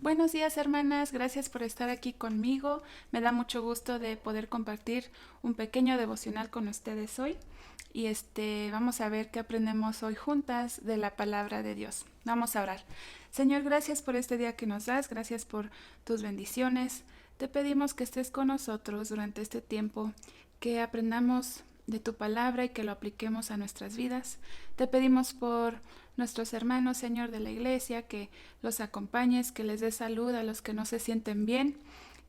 Buenos días, hermanas, gracias por estar aquí conmigo. Me da mucho gusto de poder compartir un pequeño devocional con ustedes hoy. Y vamos a ver qué aprendemos hoy juntas de la palabra de Dios. Vamos a orar. Señor, gracias por este día que nos das, gracias por tus bendiciones. Te pedimos que estés con nosotros durante este tiempo, que aprendamos de tu palabra y que lo apliquemos a nuestras vidas. Te pedimos por nuestros hermanos, Señor, de la iglesia, que los acompañes, que les des salud a los que no se sienten bien.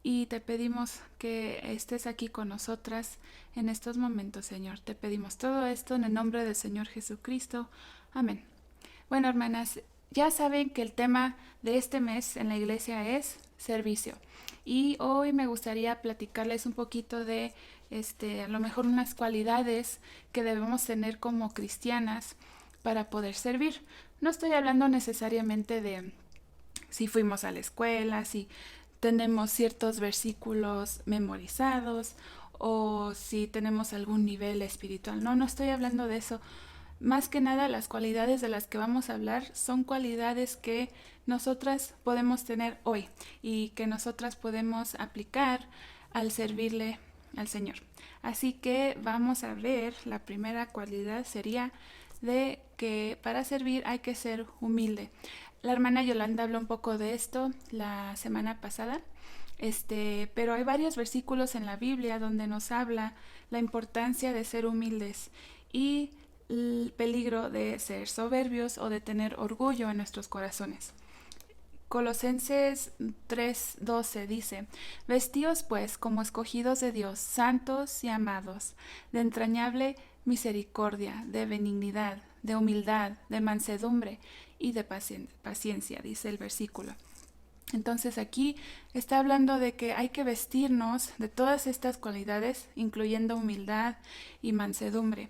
Y te pedimos que estés aquí con nosotras en estos momentos, Señor. Te pedimos todo esto en el nombre del Señor Jesucristo. Amén. Bueno, hermanas, ya saben que el tema de este mes en la iglesia es servicio. Y hoy me gustaría platicarles un poquito de, a lo mejor unas cualidades que debemos tener como cristianas para poder servir. No estoy hablando necesariamente de si fuimos a la escuela, si tenemos ciertos versículos memorizados o si tenemos algún nivel espiritual. No, no estoy hablando de eso. Más que nada, las cualidades de las que vamos a hablar son cualidades que nosotras podemos tener hoy y que nosotras podemos aplicar al servirle al Señor. Así que vamos a ver, la primera cualidad sería de que para servir hay que ser humilde. La hermana Yolanda habló un poco de esto la semana pasada, pero hay varios versículos en la Biblia donde nos habla la importancia de ser humildes y el peligro de ser soberbios o de tener orgullo en nuestros corazones. Colosenses 3:12 dice: Vestíos pues como escogidos de Dios, santos y amados, de entrañable misericordia, de benignidad, de humildad, de mansedumbre y de paciencia, dice el versículo. Entonces aquí está hablando de que hay que vestirnos de todas estas cualidades, incluyendo humildad y mansedumbre.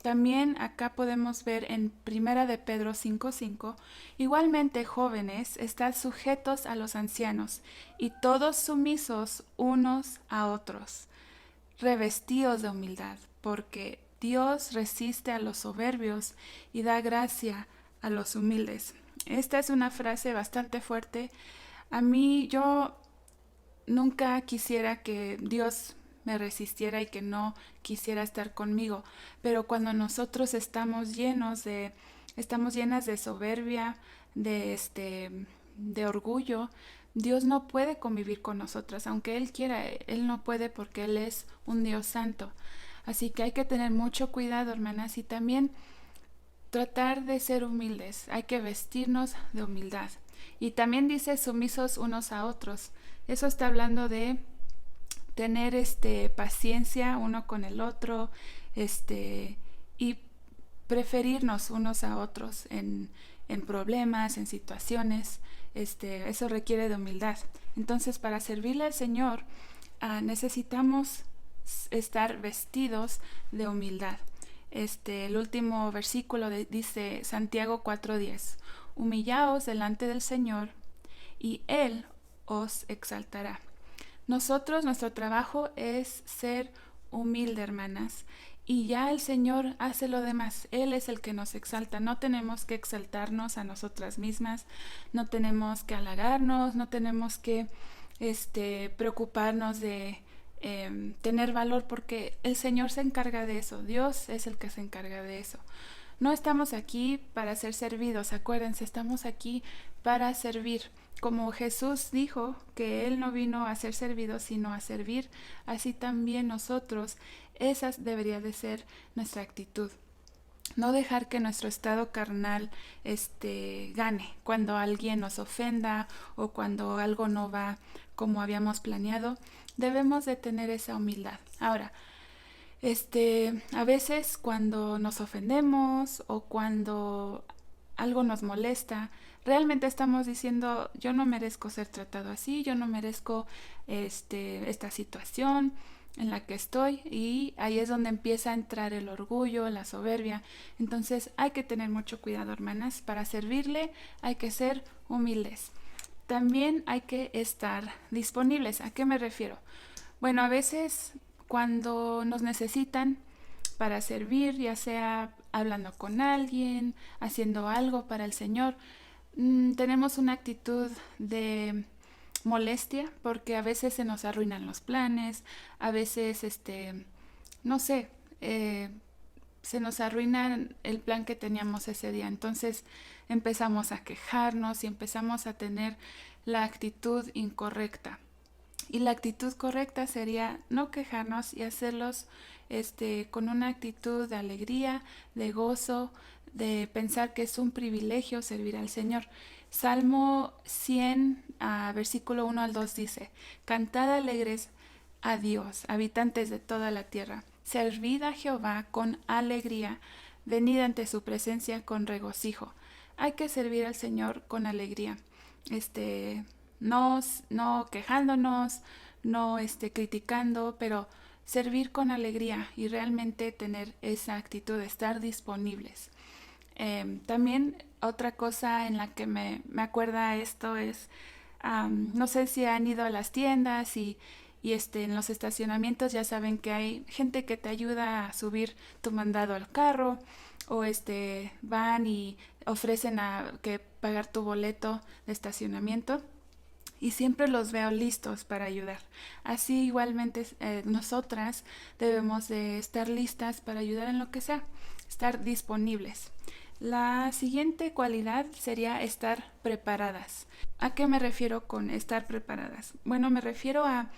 También acá podemos ver en Primera de Pedro 5:5, igualmente jóvenes, estad sujetos a los ancianos y todos sumisos unos a otros, revestidos de humildad, porque Dios resiste a los soberbios y da gracia a los humildes. Esta es una frase bastante fuerte. A mí yo nunca quisiera que Dios me resistiera y que no quisiera estar conmigo, pero cuando nosotros estamos llenas de soberbia, de orgullo, Dios no puede convivir con nosotras, aunque Él quiera, Él no puede porque Él es un Dios santo. Así que hay que tener mucho cuidado, hermanas, y también tratar de ser humildes, hay que vestirnos de humildad. Y también dice sumisos unos a otros. Eso está hablando de tener paciencia uno con el otro, y preferirnos unos a otros en problemas, en situaciones. Eso requiere de humildad. Entonces, para servirle al Señor, necesitamos estar vestidos de humildad. El último versículo dice Santiago 4:10: Humillaos delante del Señor y Él os exaltará. Nuestro trabajo es ser humilde, hermanas, y ya el Señor hace lo demás. Él es el que nos exalta. No tenemos que exaltarnos a nosotras mismas, no tenemos que halagarnos, no tenemos que preocuparnos de tener valor, porque el Señor se encarga de eso. Dios es el que se encarga de eso. No estamos aquí para ser servidos, acuérdense, estamos aquí para servir. Como Jesús dijo que Él no vino a ser servido, sino a servir, así también nosotros, esa debería de ser nuestra actitud. No dejar que nuestro estado carnal gane cuando alguien nos ofenda o cuando algo no va como habíamos planeado. Debemos de tener esa humildad. Ahora, a veces cuando nos ofendemos o cuando algo nos molesta, realmente estamos diciendo: yo no merezco ser tratado así, yo no merezco esta situación en la que estoy, y ahí es donde empieza a entrar el orgullo, la soberbia. Entonces hay que tener mucho cuidado, hermanas. Para servirle hay que ser humildes. También hay que estar disponibles. ¿A qué me refiero? Bueno, a veces cuando nos necesitan para servir, ya sea hablando con alguien, haciendo algo para el Señor, Tenemos una actitud de molestia porque a veces se nos arruinan los planes, a veces, no sé, se nos arruina el plan que teníamos ese día. Entonces empezamos a quejarnos y empezamos a tener la actitud incorrecta. Y la actitud correcta sería no quejarnos y hacerlos con una actitud de alegría, de gozo, de pensar que es un privilegio servir al Señor. Salmo 100, versículo 1 al 2 dice: Cantad alegres a Dios, habitantes de toda la tierra. Servid a Jehová con alegría, venid ante su presencia con regocijo. Hay que servir al Señor con alegría. No quejándonos, no criticando, pero servir con alegría y realmente tener esa actitud de estar disponibles. También otra cosa en la que me acuerda esto es, no sé si han ido a las tiendas y en los estacionamientos ya saben que hay gente que te ayuda a subir tu mandado al carro o van y ofrecen a que pagar tu boleto de estacionamiento y siempre los veo listos para ayudar. Así igualmente nosotras debemos de estar listas para ayudar en lo que sea, estar disponibles. La siguiente cualidad sería estar preparadas. ¿A qué me refiero con estar preparadas? Bueno, me refiero a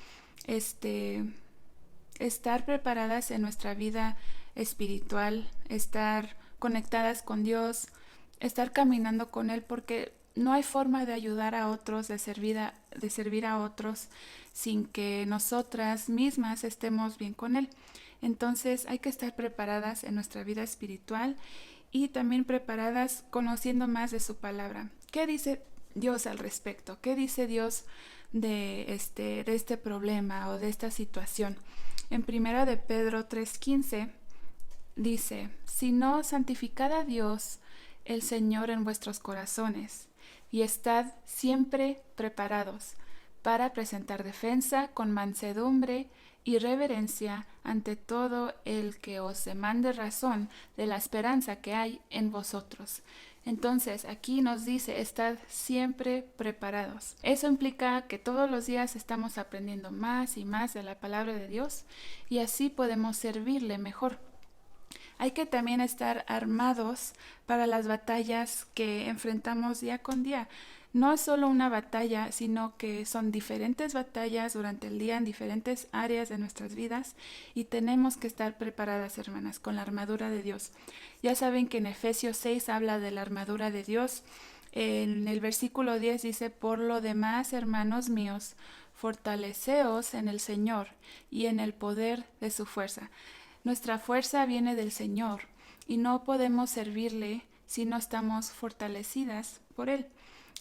estar preparadas en nuestra vida espiritual, estar conectadas con Dios, estar caminando con Él, porque no hay forma de ayudar a otros, de servir a otros sin que nosotras mismas estemos bien con Él. Entonces hay que estar preparadas en nuestra vida espiritual y también preparadas conociendo más de su palabra. ¿Qué dice Dios al respecto? ¿Qué dice Dios de este problema o de esta situación? En primera de Pedro 3:15 dice: sino santificad a Dios el Señor en vuestros corazones y estad siempre preparados para presentar defensa con mansedumbre y reverencia ante todo el que os demande razón de la esperanza que hay en vosotros. Entonces aquí nos dice: estad siempre preparados. Eso implica que todos los días estamos aprendiendo más y más de la palabra de Dios y así podemos servirle mejor. Hay que también estar armados para las batallas que enfrentamos día con día. No es solo una batalla, sino que son diferentes batallas durante el día en diferentes áreas de nuestras vidas y tenemos que estar preparadas, hermanas, con la armadura de Dios. Ya saben que en Efesios 6 habla de la armadura de Dios. En el versículo 10 dice: por lo demás, hermanos míos, fortaleceos en el Señor y en el poder de su fuerza. Nuestra fuerza viene del Señor y no podemos servirle si no estamos fortalecidas por Él.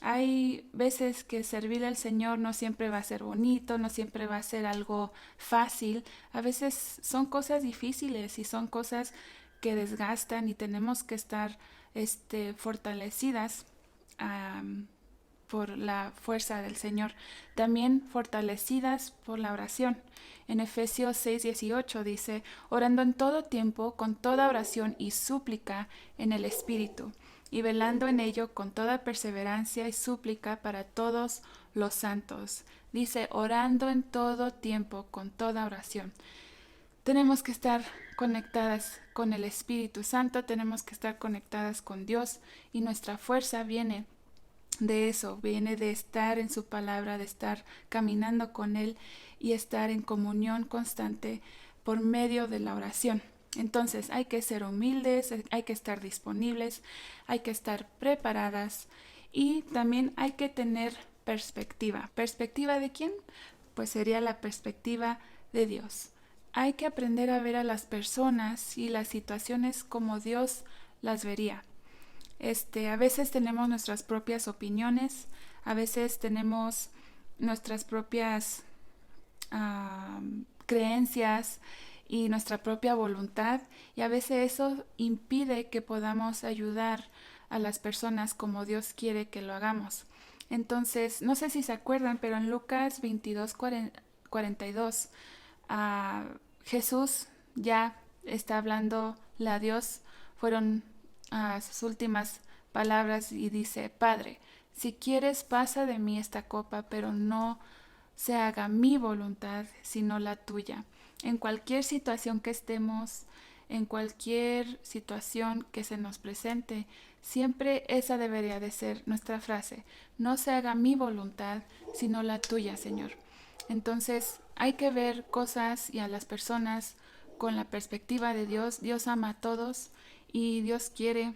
Hay veces que servirle al Señor no siempre va a ser bonito, no siempre va a ser algo fácil. A veces son cosas difíciles y son cosas que desgastan y tenemos que estar fortalecidas por la fuerza del Señor. También fortalecidas por la oración. En Efesios 6:18 dice: orando en todo tiempo, con toda oración y súplica en el Espíritu, y velando en ello con toda perseverancia y súplica para todos los santos. Dice: orando en todo tiempo, con toda oración. Tenemos que estar conectadas con el Espíritu Santo, tenemos que estar conectadas con Dios y nuestra fuerza viene de eso, viene de estar en su palabra, de estar caminando con Él y estar en comunión constante por medio de la oración. Entonces hay que ser humildes, hay que estar disponibles, hay que estar preparadas y también hay que tener perspectiva. ¿Perspectiva de quién? Pues sería la perspectiva de Dios. Hay que aprender a ver a las personas y las situaciones como Dios las vería. A veces tenemos nuestras propias opiniones, a veces tenemos nuestras propias creencias y nuestra propia voluntad, y a veces eso impide que podamos ayudar a las personas como Dios quiere que lo hagamos. Entonces, no sé si se acuerdan, pero en Lucas 22:42 Jesús ya está hablando a Dios, fueron sus últimas palabras y dice: Padre, si quieres, pasa de mí esta copa, pero no se haga mi voluntad, sino la tuya. En cualquier situación que estemos, en cualquier situación que se nos presente, siempre esa debería de ser nuestra frase: no se haga mi voluntad, sino la tuya, Señor. Entonces hay que ver cosas y a las personas con la perspectiva de Dios. Dios ama a todos y Dios quiere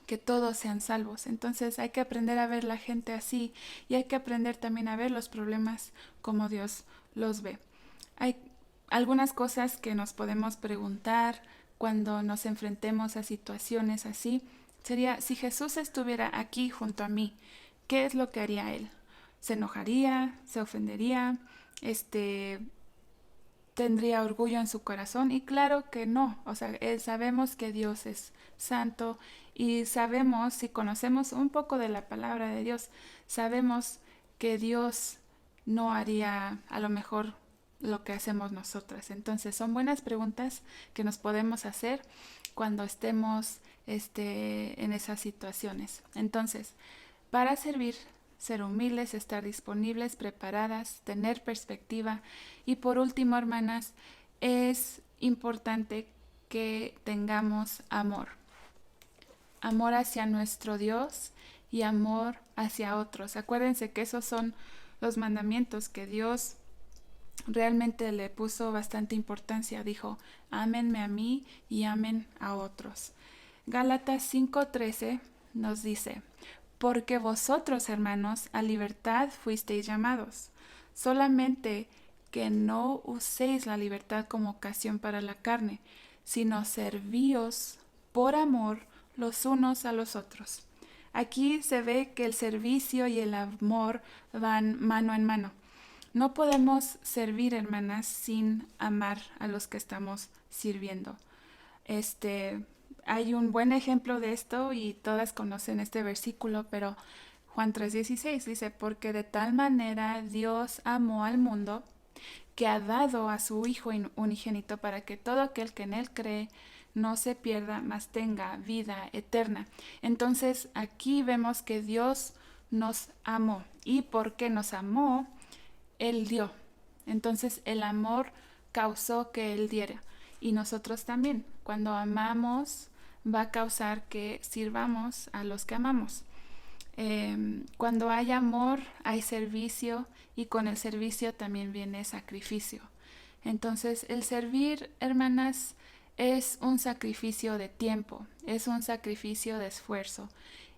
que todos sean salvos. Entonces hay que aprender a ver la gente así y hay que aprender también a ver los problemas como Dios los ve. Hay algunas cosas que nos podemos preguntar cuando nos enfrentemos a situaciones así. Sería: si Jesús estuviera aquí junto a mí, ¿qué es lo que haría Él? ¿Se enojaría? ¿Se ofendería? ¿Tendría orgullo en su corazón? Y claro que no. O sea, sabemos que Dios es santo y sabemos, si conocemos un poco de la palabra de Dios, sabemos que Dios no haría a lo mejor lo que hacemos nosotras. Entonces son buenas preguntas que nos podemos hacer cuando estemos en esas situaciones. Entonces, para servir, ser humildes, estar disponibles, preparadas, tener perspectiva. Y por último, hermanas, es importante que tengamos amor. Amor hacia nuestro Dios y amor hacia otros. Acuérdense que esos son los mandamientos que Dios realmente le puso bastante importancia. Dijo: ámenme a mí y amen a otros. Gálatas 5:13 nos dice: porque vosotros, hermanos, a libertad fuisteis llamados, solamente que no uséis la libertad como ocasión para la carne, sino servíos por amor los unos a los otros. Aquí se ve que el servicio y el amor van mano en mano. No podemos servir, hermanas, sin amar a los que estamos sirviendo. Hay un buen ejemplo de esto y todas conocen este versículo, pero Juan 3:16 dice: porque de tal manera Dios amó al mundo que ha dado a su Hijo unigénito, para que todo aquel que en Él cree no se pierda, mas tenga vida eterna. Entonces aquí vemos que Dios nos amó, y porque nos amó, Él dio. Entonces el amor causó que Él diera. Y nosotros también, cuando amamos, va a causar que sirvamos a los que amamos. Cuando hay amor, hay servicio, y con el servicio también viene sacrificio. Entonces, el servir, hermanas, es un sacrificio de tiempo, es un sacrificio de esfuerzo,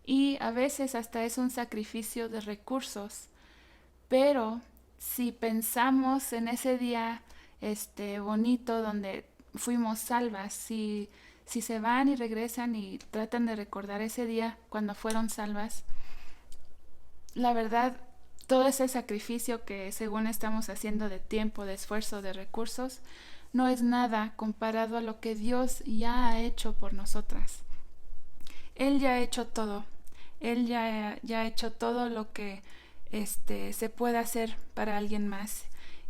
y a veces hasta es un sacrificio de recursos. Pero si pensamos en ese día bonito donde fuimos salvas, si se van y regresan y tratan de recordar ese día cuando fueron salvas, la verdad, todo ese sacrificio que según estamos haciendo de tiempo, de esfuerzo, de recursos, no es nada comparado a lo que Dios ya ha hecho por nosotras. Él ya ha hecho todo. Él ya ha hecho todo lo que se puede hacer para alguien más.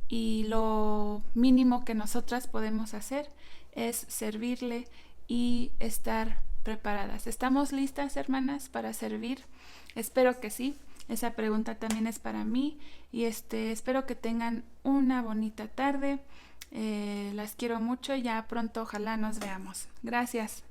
Y lo mínimo que nosotras podemos hacer es servirle y estar preparadas. ¿Estamos listas, hermanas, para servir? Espero que sí. Esa pregunta también es para mí, y espero que tengan una bonita tarde. Las quiero mucho y ya pronto ojalá nos veamos. Gracias.